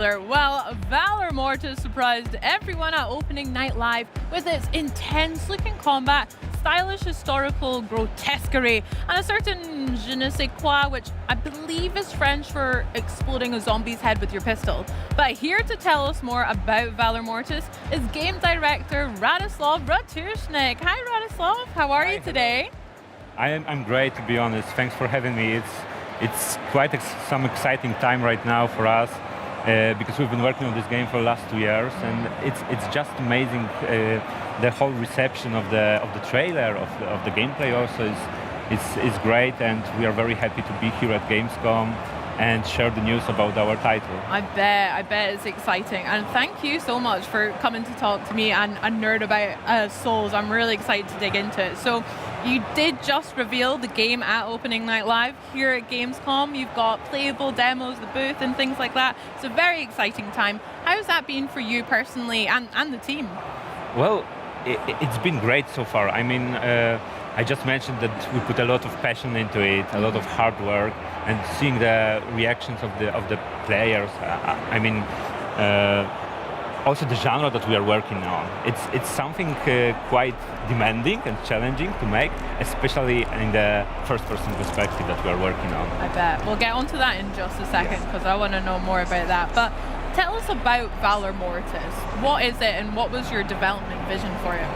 Well, Valor Mortis surprised everyone at opening night live with its intense-looking combat, stylish historical grotesquerie, and a certain je ne sais quoi, which I believe is French for exploding a zombie's head with your pistol. But here to tell us more about Valor Mortis is game director Radoslav Bratushnik. Hi Radoslav, how are you today? I'm great, to be honest. Thanks for having me. It's quite some exciting time right now for us. Because we've been working on this game for the last 2 years, and it's just amazing. The whole reception of the trailer, of the gameplay also is great, and we are very happy to be here at Gamescom and share the news about our title. I bet it's exciting, and thank you so much for coming to talk to me and nerd about Souls. I'm really excited to dig into it. So you did just reveal the game at opening night live here at Gamescom. You've got playable demos, the booth and things like that. It's a very exciting time. How's that been for you personally and the team? Well, it's been great so far. I mean, I just mentioned that we put a lot of passion into it, a lot of hard work, and seeing the reactions of the players. I mean, also the genre that we are working on. It's something quite demanding and challenging to make, especially in the first-person perspective that we are working on. I bet. We'll get onto that in just a second because I want to know more about that. But tell us about Valor Mortis. What is it and what was your development vision for it?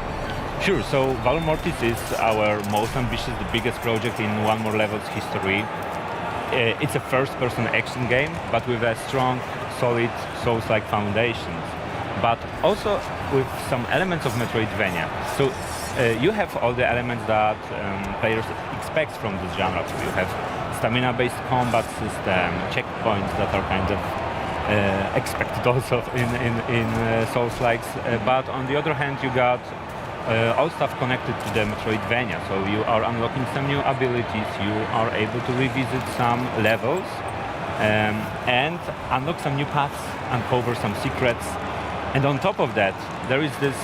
Sure, so Valor Mortis is our most ambitious, the biggest project in One More Level's history. It's a first-person action game, but with a strong, solid Souls-like foundations, but also with some elements of Metroidvania. So you have all the elements that players expect from this genre. So you have stamina-based combat system, checkpoints that are kind of expected also in Souls-likes, but on the other hand you got all stuff connected to the Metroidvania. So you are unlocking some new abilities, you are able to revisit some levels and unlock some new paths, uncover some secrets. And on top of that, there is this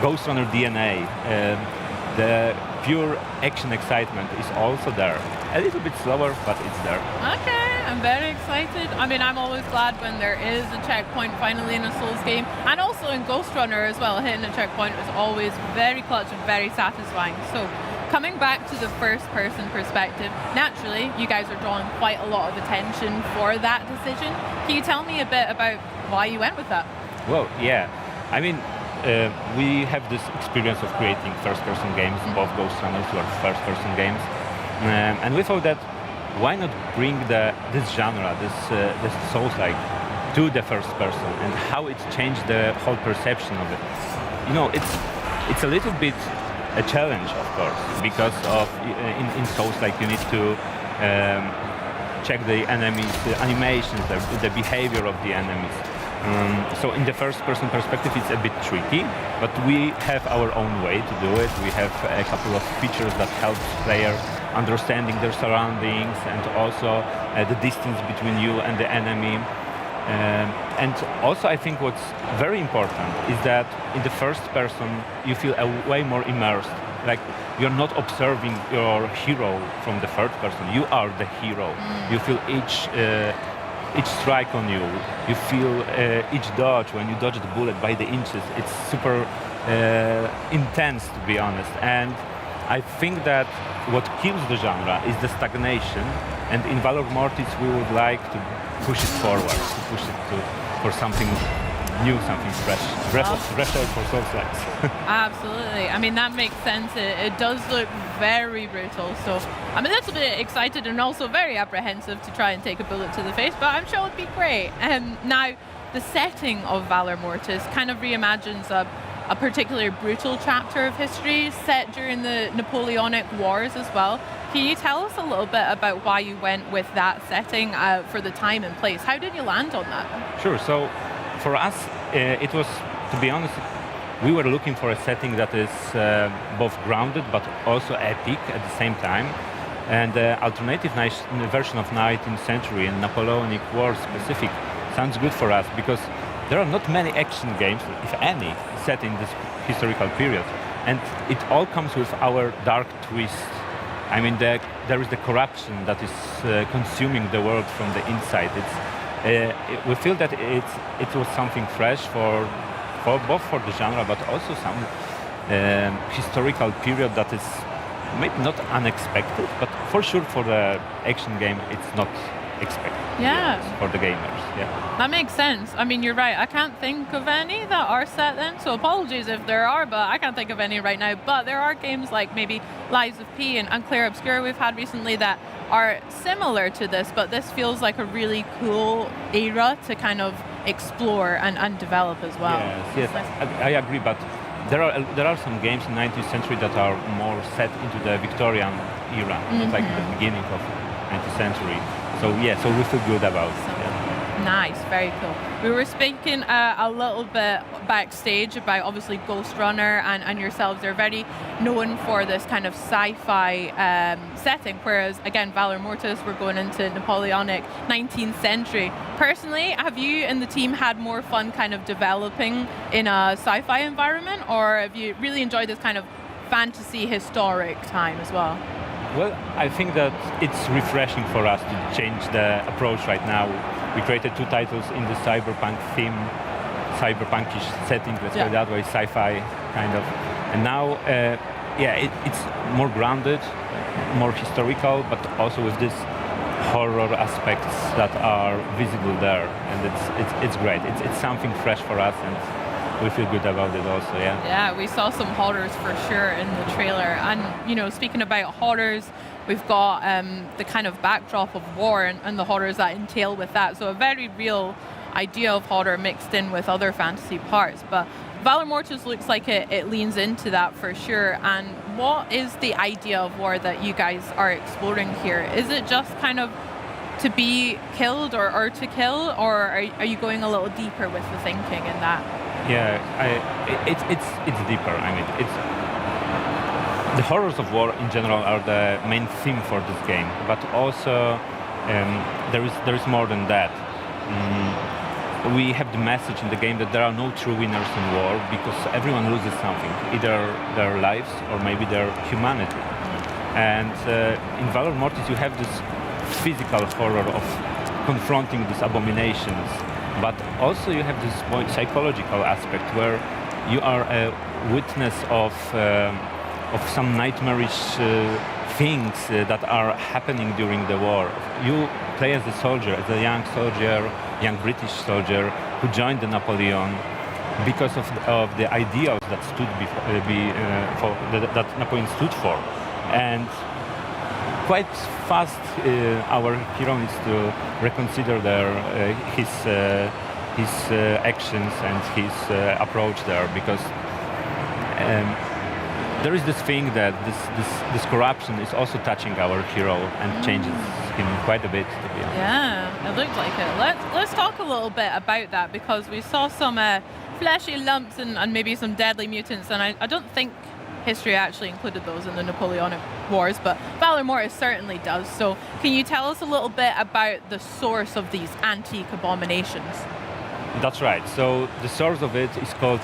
Ghost Runner DNA. The pure action excitement is also there. A little bit slower, but it's there. Okay, I'm very excited. I mean, I'm always glad when there is a checkpoint finally in a Souls game, and also in Ghost Runner as well. Hitting a checkpoint is always very clutch and very satisfying. So, coming back to the first-person perspective, naturally, you guys are drawing quite a lot of attention for that decision. Can you tell me a bit about why you went with that? Well, yeah. I mean, we have this experience of creating first-person games. Both Ghost Runners were first-person games. And we thought that why not bring this genre, this Souls-like, to the first person, and how it's changed the whole perception of it. You know, it's a little bit a challenge, of course, because of in Souls-like you need to check the enemies, the animations, the behavior of the enemies. So in the first-person perspective it's a bit tricky, but we have our own way to do it. We have a couple of features that help players understanding their surroundings and also the distance between you and the enemy. And also I think what's very important is that in the first person you feel way more immersed. Like you're not observing your hero from the third person, you are the hero. You feel each strike on you, you feel each dodge, when you dodge the bullet by the inches. It's super intense, to be honest. And I think that what kills the genre is the stagnation, and in Valor Mortis we would like to push it forward, to push it for something new, something fresh. Fresh air for Souls-likes. Absolutely. I mean, that makes sense. It does look very brutal. So I'm a little bit excited and also very apprehensive to try and take a bullet to the face, but I'm sure it'll be great. Now, the setting of Valor Mortis kind of reimagines a particularly brutal chapter of history set during the Napoleonic Wars as well. Can you tell us a little bit about why you went with that setting for the time and place? How did you land on that? Sure. So for us, it was, to be honest, we were looking for a setting that is both grounded but also epic at the same time. And the alternative version of 19th century and Napoleonic War specific sounds good for us because there are not many action games, if any, set in this historical period. And it all comes with our dark twist. I mean, there is the corruption that is consuming the world from the inside. we feel that it was something fresh for both for the genre, but also some historical period that is maybe not unexpected, but for sure for the action game, it's not expected. Yeah. For the gamers, yeah. That makes sense. I mean, you're right. I can't think of any that are set then, so apologies if there are, but I can't think of any right now. But there are games like maybe Lies of P and Clear Obscure we've had recently that are similar to this, but this feels like a really cool era to kind of explore and develop as well. Yes, I agree, but there are some games in 19th century that are more set into the Victorian era, like the beginning of 19th century. So yeah, so we feel good about it. Yeah. Nice, very cool. We were speaking a little bit backstage about obviously Ghost Runner and yourselves. They're very known for this kind of sci-fi setting, whereas again, Valor Mortis, we're going into Napoleonic 19th century. Personally, have you and the team had more fun kind of developing in a sci-fi environment, or have you really enjoyed this kind of fantasy historic time as well? Well, I think that it's refreshing for us to change the approach right now. We created 2 titles in the cyberpunk theme, cyberpunkish setting, let's say that way, sci-fi kind of. And now, it's more grounded, more historical, but also with this horror aspects that are visible there, and it's great. It's something fresh for us, and we feel good about it also, yeah. Yeah, we saw some horrors for sure in the trailer. And, you know, speaking about horrors, we've got the kind of backdrop of war and the horrors that entail with that. So a very real idea of horror mixed in with other fantasy parts. But Valor Mortis looks like it leans into that for sure. And what is the idea of war that you guys are exploring here? Is it just kind of to be killed or to kill, or are you going a little deeper with the thinking in that? Yeah, it's deeper. I mean, it's the horrors of war in general are the main theme for this game, but also there is more than that. We have the message in the game that there are no true winners in war because everyone loses something, either their lives or maybe their humanity. And in Valor Mortis, you have this physical horror of confronting these abominations. But also you have this psychological aspect where you are a witness of some nightmarish things that are happening during the war. You play as a soldier, as a young British soldier who joined the Napoleon because of the ideals that that Napoleon stood for. And quite fast, our hero needs to reconsider his actions and his approach there, because there is this thing that this corruption is also touching our hero and changes him quite a bit, to be honest. Yeah, it looked like it. Let's talk a little bit about that, because we saw some fleshy lumps and maybe some deadly mutants, and I don't think history actually included those in the Napoleonic Wars, but Valor Mortis certainly does. So can you tell us a little bit about the source of these antique abominations? That's right. So the source of it is called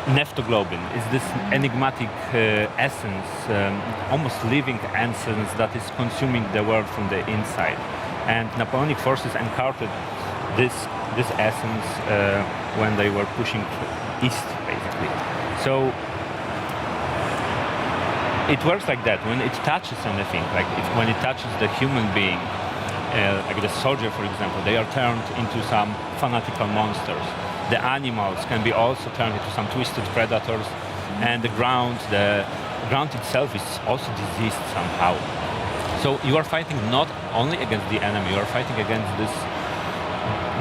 neptoglobin. It's this enigmatic essence, almost living essence that is consuming the world from the inside. And Napoleonic forces encountered this essence when they were pushing east, basically. So it works like that. When it touches anything, like when it touches the human being, like the soldier, for example, they are turned into some fanatical monsters. The animals can be also turned into some twisted predators, and the ground itself is also diseased somehow. So you are fighting not only against the enemy, you are fighting against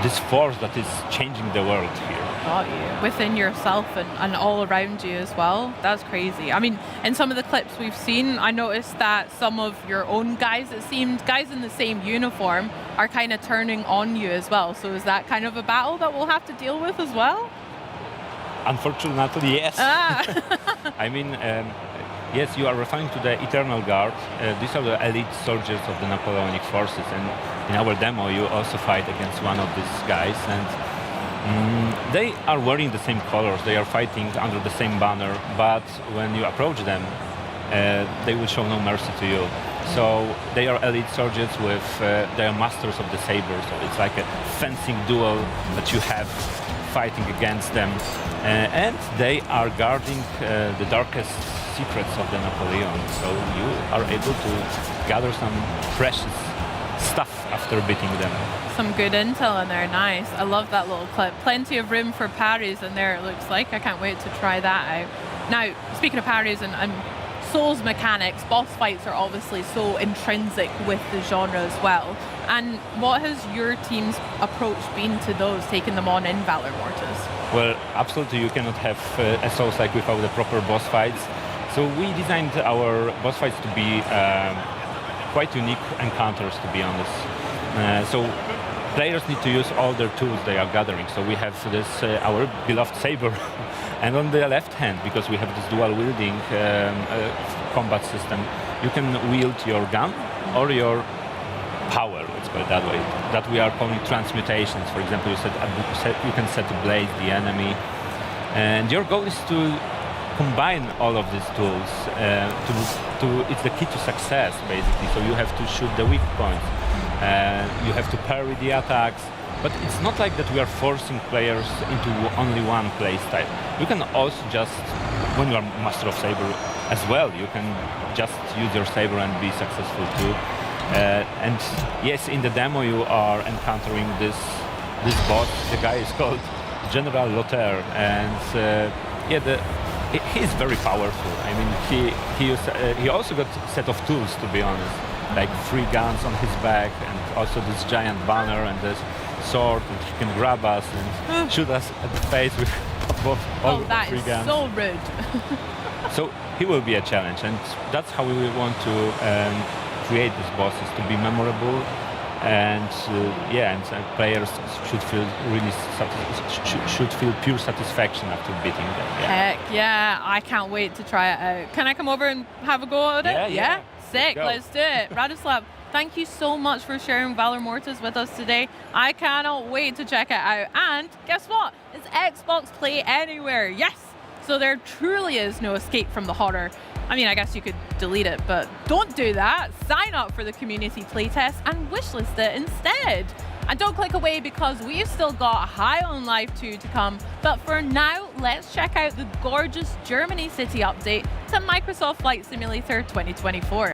this force that is changing the world here. Got you. Within yourself and all around you as well. That's crazy. I mean, in some of the clips we've seen, I noticed that some of your own guys, it seemed, guys in the same uniform, are kind of turning on you as well. So is that kind of a battle that we'll have to deal with as well? Unfortunately, yes. I mean, yes, you are referring to the Eternal Guard. These are the elite soldiers of the Napoleonic forces, and in our demo you also fight against one of these guys, and they are wearing the same colors, they are fighting under the same banner, but when you approach them, they will show no mercy to you. So they are elite soldiers with, they are masters of the saber, so it's like a fencing duel that you have fighting against them. And they are guarding the darkest secrets of the Napoleon, so you are able to gather some precious stuff after beating them. Some good intel in there, nice. I love that little clip. Plenty of room for parries in there, it looks like. I can't wait to try that out. Now, speaking of parries and Souls mechanics, boss fights are obviously so intrinsic with the genre as well. And what has your team's approach been to those, taking them on in Valor Mortis? Well, absolutely, you cannot have a Souls-like without the proper boss fights. So we designed our boss fights to be quite unique encounters, to be honest. So players need to use all their tools they are gathering. So we have this, our beloved saber, and on the left hand, because we have this dual wielding combat system, you can wield your gun or your power, let's call it that way, that we are calling transmutations. For example, you can set ablaze the enemy, and your goal is to combine all of these tools. It's the key to success, basically. So you have to shoot the weak points, you have to parry the attacks, but it's not like that we are forcing players into only one play style. You can also just, when you are master of saber as well, you can just use your saber and be successful too. And yes, in the demo you are encountering this boss. The guy is called General Lothair, and he's very powerful. I mean, he also got a set of tools, to be honest, like 3 guns on his back, and also this giant banner and this sword, and he can grab us and shoot us at the face with both all 3 guns. That is so rude. So he will be a challenge, and that's how we want to create these bosses, to be memorable, and players should feel really should feel pure satisfaction after beating them. Yeah. Heck yeah, I can't wait to try it out. Can I come over and have a go at it? Yeah. Sick, let's do it. Radislav, thank you so much for sharing Valor Mortis with us today. I cannot wait to check it out. And guess what? It's Xbox Play Anywhere. Yes! So there truly is no escape from the horror. I mean, I guess you could delete it, but don't do that. Sign up for the community playtest and wishlist it instead. And don't click away, because we've still got High on Life 2 to come. But for now, let's check out the gorgeous Germany City update to Microsoft Flight Simulator 2024.